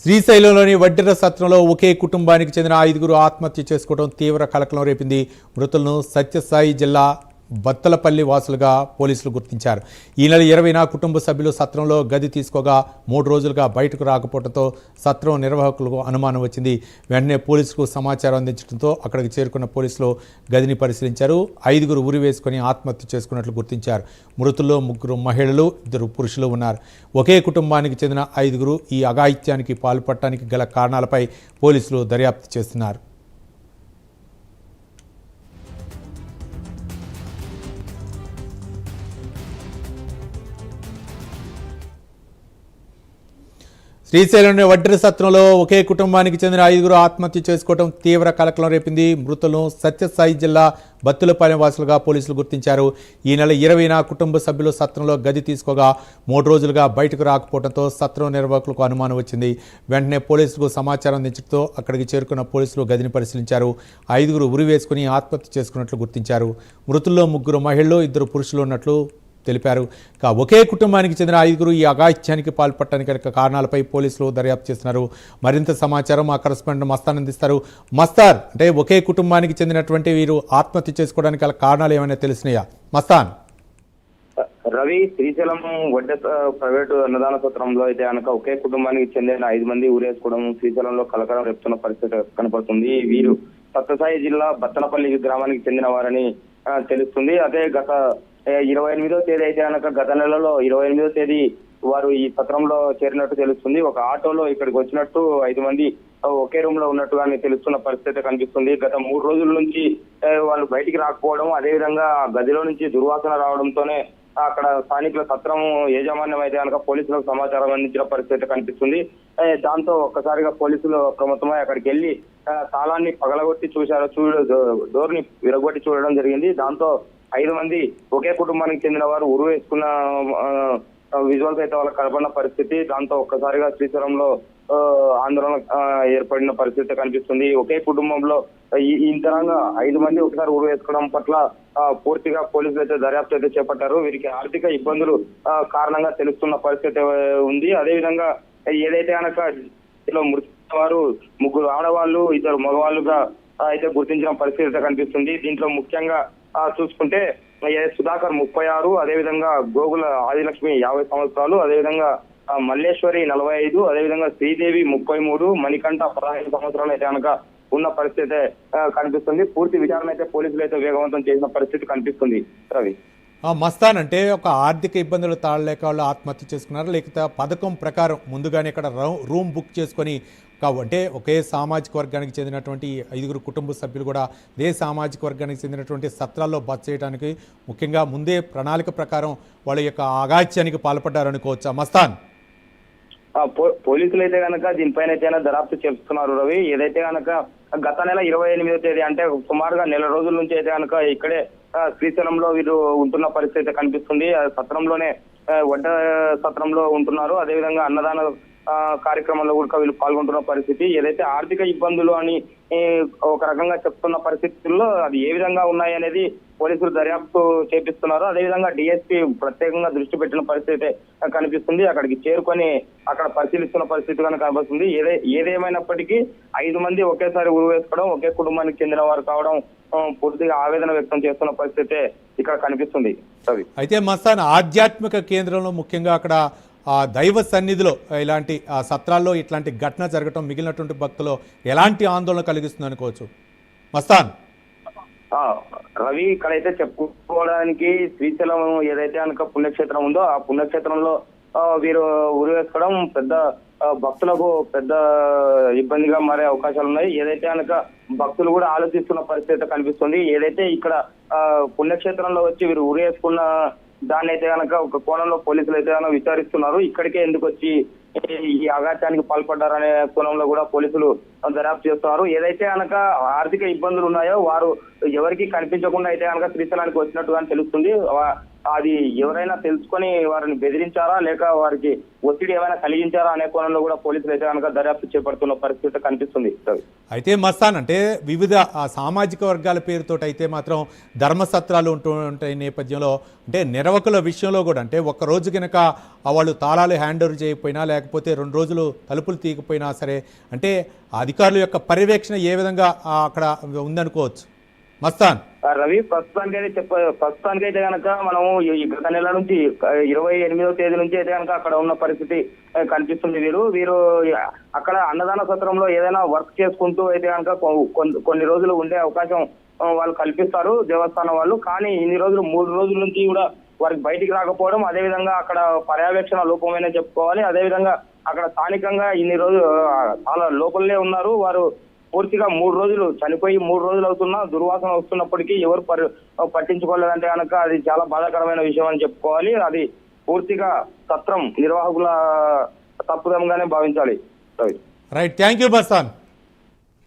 శ్రీశైలంలోని వడ్డెర సత్రంలో ఒకే కుటుంబానికి చెందిన 5గురు ఆత్మహత్య చేసుకోవడం తీవ్ర కలకలం రేపింది. మృతులను సత్యసాయి జిల్లా బత్తలపల్లి వాసులుగా పోలీసులు గుర్తించారు. ఈ నెల 20న కుటుంబ సభ్యులు సత్రంలో గది తీసుకోగా 3 రోజులుగా బయటకు రాకపోవడంతో సత్రం నిర్వాహకులకు అనుమానం వచ్చింది. వెంటనే పోలీసులకు సమాచారం అందించడంతో అక్కడికి చేరుకున్న పోలీసులు గదిని పరిశీలించారు. 5గురు ఉరి వేసుకుని ఆత్మహత్య చేసుకున్నట్లు గుర్తించారు. మృతుల్లో 3 మహిళలు 2 పురుషులు ఉన్నారు. ఒకే కుటుంబానికి చెందిన 5గురు ఈ అఘాయిత్యానికి పాల్పడటానికి గల కారణాలపై పోలీసులు దర్యాప్తు చేస్తున్నారు. శ్రీశైలంలోని వడ్డెర సత్రంలో ఒకే కుటుంబానికి చెందిన 5గురు ఆత్మహత్య చేసుకోవడం తీవ్ర కలకలం రేపింది. మృతులను సత్యసాయి జిల్లా బత్తులపాలెం వాసులుగా పోలీసులు గుర్తించారు. ఈ నెల 20న కుటుంబ సభ్యులు సత్రంలో గది తీసుకోగా 3 రోజులుగా బయటకు రాకపోవడంతో సత్రం నిర్వాహకులకు అనుమానం వచ్చింది. వెంటనే పోలీసులకు సమాచారం అందించడంతో అక్కడికి చేరుకున్న పోలీసులు గదిని పరిశీలించారు. 5గురు ఉరి వేసుకుని ఆత్మహత్య చేసుకున్నట్లు గుర్తించారు. మృతుల్లో 3 మహిళలు 2 పురుషులు ఉన్నట్లు తెలిపారు. ఒకే కుటుంబానికి చెందిన 5గురు ఈ అఘాయిత్యానికి పాల్పడటానికి కారణాలపై పోలీసులు దర్యాప్తు చేస్తున్నారు. మరింత సమాచారం మా కరెస్పాండెంట్ మస్తాన్ అందిస్తారు. మస్తాన్, అంటే ఒకే కుటుంబానికి చెందినటువంటి వీరు ఆత్మహత్య చేసుకోవడానికి గల కారణాలు ఏమైనా తెలిసినాయా? మస్తాన్. రవి, శ్రీశైలం వడ్డె ప్రైవేటు అన్నదాన సత్రంలో అయితే కనుక ఒకే కుటుంబానికి చెందిన 5 మంది ఊరేసుకోవడం శ్రీశైలంలో కలకలం రేపుతున్న పరిస్థితి కనపడుతుంది. వీరు సత్యసాయి జిల్లా బత్తనపల్లి గ్రామానికి చెందిన వారని తెలుస్తుంది. అదే గత 28వ తేదీ అయితే కనుక గత నెలలో 28వ తేదీ వారు ఈ సత్రంలో చేరినట్టు తెలుస్తుంది. ఒక ఆటోలో ఇక్కడికి వచ్చినట్టు 5 మంది ఒకే రూమ్ లో ఉన్నట్టుగా తెలుస్తున్న పరిస్థితి కనిపిస్తుంది. గత 3 రోజుల నుంచి వాళ్ళు బయటికి రాకపోవడం, అదేవిధంగా గదిలో నుంచి దుర్వాసన రావడంతోనే అక్కడ స్థానికుల సత్రం యాజమాన్యం అయితే కనుక పోలీసులకు సమాచారం అందించిన పరిస్థితి కనిపిస్తుంది. దాంతో ఒక్కసారిగా పోలీసులు అప్రమత్తమై అక్కడికి వెళ్లి తాళాన్ని పగలగొట్టి చూశారు. డోర్ ని విరగొట్టి చూడడం జరిగింది. దాంతో 5 మంది ఒకే కుటుంబానికి చెందిన వారు ఉరి వేసుకున్న విజువల్స్ అయితే వాళ్ళకి కనపడిన పరిస్థితి. దాంతో ఒక్కసారిగా శ్రీశైలంలో ఆందోళన ఏర్పడిన పరిస్థితి కనిపిస్తుంది. ఒకే కుటుంబంలో ఇంతరంగా 5 మంది ఒకసారి ఉరి వేసుకోవడం పట్ల పూర్తిగా పోలీసులు అయితే దర్యాప్తు అయితే చేపట్టారు. వీరికి ఆర్థిక ఇబ్బందులు కారణంగా తెలుస్తున్న పరిస్థితి ఉంది. అదేవిధంగా ఏదైతే కనుక మృతి వారు 3 ఆడవాళ్ళు 2 మగవాళ్ళుగా అయితే గుర్తించిన పరిస్థితి కనిపిస్తుంది. దీంట్లో ముఖ్యంగా చూసుకుంటే సుధాకర్ 36, అదేవిధంగా గోగుల ఆదిలక్ష్మి 50 సంవత్సరాలు, అదేవిధంగా మల్లేశ్వరి 45, అదేవిధంగా శ్రీదేవి 33, మణికంఠ 15 సంవత్సరాలు అయితే కనుక ఉన్న పరిస్థితి కనిపిస్తుంది. పూర్తి విచారణ అయితే పోలీసులు అయితే వేగవంతం చేసిన పరిస్థితి కనిపిస్తుంది. రవి, మస్తాన్, అంటే ఒక ఆర్థిక ఇబ్బందులు తాళలేక వాళ్ళు ఆత్మహత్య చేసుకున్నారు, లేకపోతే పథకం ప్రకారం ముందుగానే ఇక్కడ రూమ్ బుక్ చేసుకొని అంటే ఒకే సామాజిక వర్గానికి చెందినటువంటి 5గురు కుటుంబ సభ్యులు కూడా అదే సామాజిక వర్గానికి చెందినటువంటి సత్రాల్లో బస చేయడానికి ముఖ్యంగా ముందే ప్రణాళిక ప్రకారం వాళ్ళ యొక్క అఘాయిత్యానికి పాల్పడ్డారనుకోవచ్చా? మస్తాన్. పోలీసులు అయితే కనుక దీనిపైన అయితే దర్యాప్తు చేస్తున్నారు. రవి, ఏదైతే కనుక గత నెల 28వ తేదీ అంటే సుమారుగా నెల రోజుల నుంచి అయితే కనుక ఇక్కడే శ్రీశైలంలో వీరు ఉంటున్న పరిస్థితి కనిపిస్తుంది. సత్రంలోనే వడ్డ సత్రంలో ఉంటున్నారు. అదేవిధంగా అన్నదాన కార్యక్రమంలో కూడా వీళ్ళు పాల్గొంటున్న పరిస్థితి. ఏదైతే ఆర్థిక ఇబ్బందులు అని ఒక రకంగా చెప్తున్న పరిస్థితుల్లో అది ఏ విధంగా ఉన్నాయి అనేది పోలీసులు దర్యాప్తు చేపిస్తున్నారు. అదేవిధంగా డిఎస్పీ ప్రత్యేకంగా దృష్టి పెట్టిన పరిస్థితి కనిపిస్తుంది. అక్కడికి చేరుకొని అక్కడ పరిశీలిస్తున్న పరిస్థితి కనిపిస్తుంది. ఏదేమైనప్పటికీ 5 మంది ఒకేసారి ఉరి వేసుకోవడం, ఒకే కుటుంబానికి చెందిన వారు కావడం పూర్తిగా ఆవేదన వ్యక్తం చేస్తున్న పరిస్థితి ఇక్కడ కనిపిస్తుంది. అయితే మస్తాన్, ఆధ్యాత్మిక కేంద్రంలో ముఖ్యంగా అక్కడ దైవ సన్నిధిలో ఇలాంటి సత్రాల్లో ఇట్లాంటి ఘటన జరగటం మిగిలినటువంటి భక్తులు ఎలాంటి ఆందోళన కలిగిస్తుంది అనుకోవచ్చు? మస్తాన్. రవి, ఇక్కడైతే చెప్పుకోవడానికి శ్రీశైలం ఏదైతే కనుక పుణ్యక్షేత్రం ఉందో ఆ పుణ్యక్షేత్రంలో వీరు ఉరి వేసుకోవడం పెద్ద భక్తులకు పెద్ద ఇబ్బందిగా మారే అవకాశాలు ఉన్నాయి. ఏదైతే కనుక భక్తులు కూడా ఆలోచిస్తున్న పరిస్థితి కనిపిస్తుంది. ఏదైతే ఇక్కడ పుణ్యక్షేత్రంలో వచ్చి వీరు ఉరి వేసుకున్న దాన్ని అయితే కనుక ఒక కోణంలో పోలీసులు అయితే కనుక విచారిస్తున్నారు. ఇక్కడికే ఎందుకు వచ్చి ఈ అఘాత్యానికి పాల్పడ్డారనే కోణంలో కూడా పోలీసులు దర్యాప్తు చేస్తున్నారు. ఏదైతే కనుక ఆర్థిక ఇబ్బందులు ఉన్నాయో వారు ఎవరికి కనిపించకుండా అయితే కనుక శ్రీశైలానికి వచ్చినట్టుగా తెలుస్తుంది. అది ఎవరైనా తెలుసుకొని వారిని బెదిరించారా లేక వారికి ఒత్తిడి ఏమైనా కలిగించారా అనే కోణంలో కూడా పోలీసులు అయితే కనుక దర్యాప్తు చేపడుతున్న పరిస్థితి కనిపిస్తుంది రవి. అయితే మస్తాన్ అంటే వివిధ సామాజిక వర్గాల పేరుతో అయితే మాత్రం ధర్మసత్రాలు ఉంటాయి నేపథ్యంలో అంటే నిర్వాహకుల విషయంలో కూడా అంటే ఒక్క రోజు కనుక వాళ్ళు తాళాలు హ్యాండ్ ఓవర్ చేయకపోయినా లేకపోతే 2 రోజులు తలుపులు తీయకపోయినా సరే అంటే అధికారుల యొక్క పర్యవేక్షణ ఏ విధంగా అక్కడ ఉందనుకోవచ్చు మస్తాన్? రవి ప్రస్తుతానికైతే కనుక మనము ఈ గత నెల నుంచి 28వ తేదీ నుంచి అయితే కనుక అక్కడ ఉన్న పరిస్థితి కనిపిస్తుంది. వీరు అక్కడ అన్నదాన సత్రంలో ఏదైనా వర్క్ చేసుకుంటూ అయితే కనుక కొన్ని రోజులు ఉండే అవకాశం వాళ్ళు కల్పిస్తారు దేవస్థానం వాళ్ళు. కానీ ఇన్ని రోజులు 3 రోజుల నుంచి కూడా వారికి బయటికి రాకపోవడం, అదేవిధంగా అక్కడ పర్యవేక్షణ లోపమైనా చెప్పుకోవాలి. అదేవిధంగా అక్కడ స్థానికంగా ఇన్ని రోజులు చాలా లోపలనే ఉన్నారు వారు. పూర్తిగా 3 రోజులు చనిపోయి 3 రోజులు అవుతున్నా దుర్వాసన వస్తున్నప్పటికీ ఎవరు పట్టించుకోలేదంటే కనుక అది చాలా బాధాకరమైన విషయం అని చెప్పుకోవాలి. అది పూర్తిగా సత్రం నిర్వాహకుల తప్పుదంగానే భావించాలి. Right, thank you Mastan.